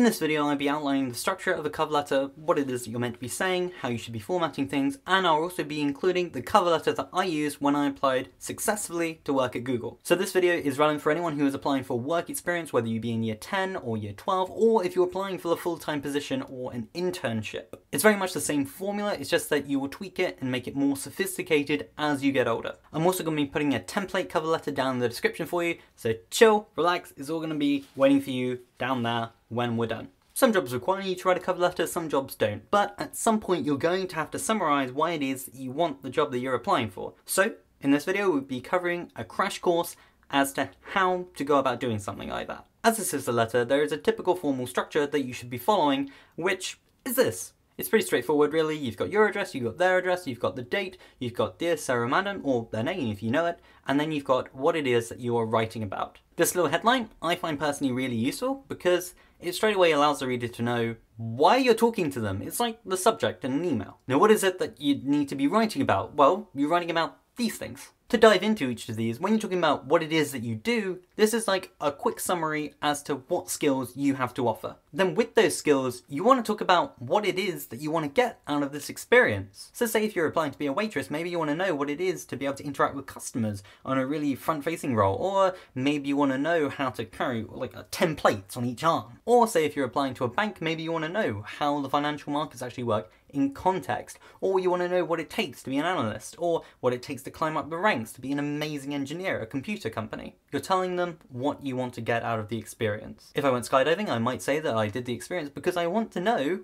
In this video, I'll be outlining the structure of a cover letter, what it is that you're meant to be saying, how you should be formatting things, and I'll also be including the cover letter that I used when I applied successfully to work at Google. So this video is relevant for anyone who is applying for work experience, whether you be in year 10 or year 12, or if you're applying for a full-time position or an internship. It's very much the same formula, it's just that you will tweak it and make it more sophisticated as you get older. I'm also going to be putting a template cover letter down in the description for you, so chill, relax, it's all going to be waiting for you down there when we're done. Some jobs require you to write a cover letter, some jobs don't, but at some point you're going to have to summarize why it is that you want the job that you're applying for. So in this video we'll be covering a crash course as to how to go about doing something like that. As this is a letter, there is a typical formal structure that you should be following, which is this. It's pretty straightforward really. You've got your address, you've got their address, you've got the date, you've got Dear Sarah Madam, or their name if you know it, and then you've got what it is that you are writing about. This little headline I find personally really useful because it straight away allows the reader to know why you're talking to them. It's like the subject in an email. Now what is it that you need to be writing about? Well, you're writing about these things. To dive into each of these, when you're talking about what it is that you do, this is like a quick summary as to what skills you have to offer. Then with those skills, you want to talk about what it is that you want to get out of this experience. So say if you're applying to be a waitress, maybe you want to know what it is to be able to interact with customers on a really front-facing role, or maybe you want to know how to carry like 10 plates on each arm. Or say if you're applying to a bank, maybe you want to know how the financial markets actually work in context, or you want to know what it takes to be an analyst, or what it takes to climb up the ranks to be an amazing engineer at a computer company. You're telling them what you want to get out of the experience. If I went skydiving, I might say that I did the experience because I want to know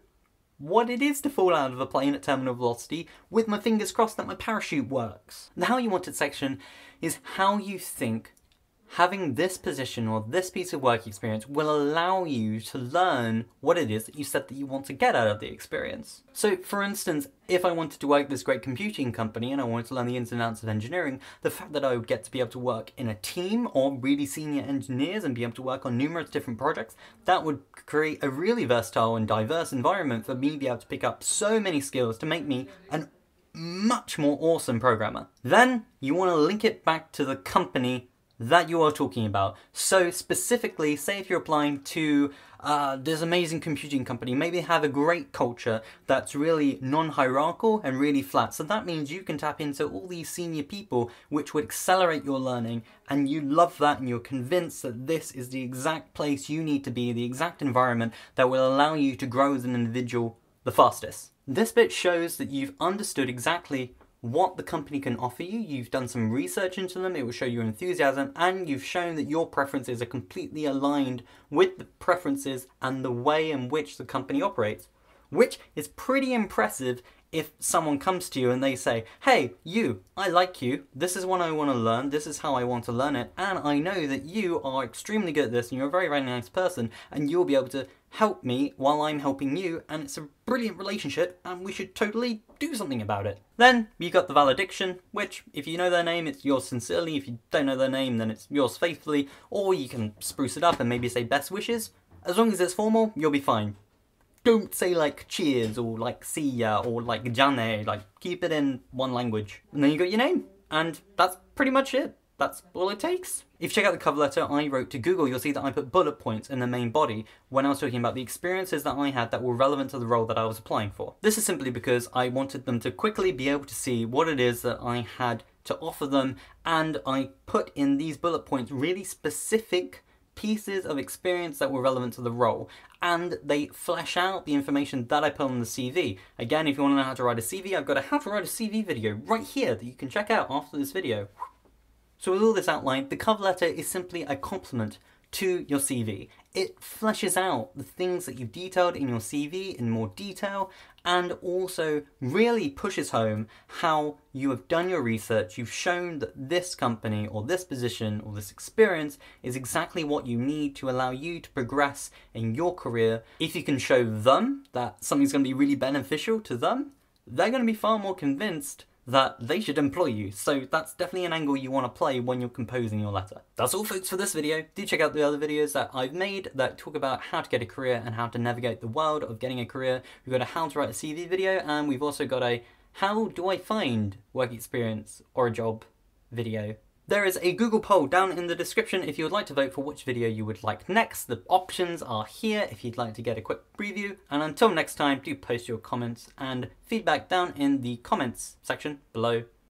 what it is to fall out of a plane at terminal velocity with my fingers crossed that my parachute works. The how you want it section is how you think having this position or this piece of work experience will allow you to learn what it is that you said that you want to get out of the experience. So for instance, if I wanted to work at this great computing company and I wanted to learn the ins and outs of engineering, the fact that I would get to be able to work in a team or really senior engineers and be able to work on numerous different projects, that would create a really versatile and diverse environment for me to be able to pick up so many skills to make me an much more awesome programmer. Then you want to link it back to the company that you are talking about. So specifically, say if you're applying to this amazing computing company, maybe have a great culture that's really non-hierarchical and really flat. So that means you can tap into all these senior people which would accelerate your learning, and you love that and you're convinced that this is the exact place you need to be, the exact environment that will allow you to grow as an individual the fastest. This bit shows that you've understood exactly what the company can offer you, you've done some research into them, it will show your enthusiasm, and you've shown that your preferences are completely aligned with the preferences and the way in which the company operates. Which is pretty impressive if someone comes to you and they say, hey, you, I like you, this is what I want to learn, this is how I want to learn it, and I know that you are extremely good at this and you're a very, very nice person and you'll be able to help me while I'm helping you, and it's a brilliant relationship and we should totally do something about it. Then you got the valediction, which if you know their name, it's yours sincerely. If you don't know their name, then it's yours faithfully, or you can spruce it up and maybe say best wishes. As long as it's formal, you'll be fine. Don't say like cheers or like see ya or like jane, like keep it in one language. And then you got your name, and that's pretty much it. That's all it takes. If you check out the cover letter I wrote to Google, you'll see that I put bullet points in the main body when I was talking about the experiences that I had that were relevant to the role that I was applying for. This is simply because I wanted them to quickly be able to see what it is that I had to offer them, and I put in these bullet points really specific pieces of experience that were relevant to the role, and they flesh out the information that I put on the CV. Again, if you want to know how to write a CV, I've got a how to write a CV video right here that you can check out after this video. So with all this outlined, the cover letter is simply a complement to your CV. It fleshes out the things that you've detailed in your CV in more detail, and also really pushes home how you have done your research. You've shown that this company or this position or this experience is exactly what you need to allow you to progress in your career. If you can show them that something's going to be really beneficial to them, they're going to be far more convinced that they should employ you. So that's definitely an angle you want to play when you're composing your letter. That's all folks for this video. Do check out the other videos that I've made that talk about how to get a career and how to navigate the world of getting a career. We've got a how to write a CV video, and we've also got a how do I find work experience or a job video There is a Google poll down in the description if you would like to vote for which video you would like next. The options are here if you'd like to get a quick preview. And until next time, do post your comments and feedback down in the comments section below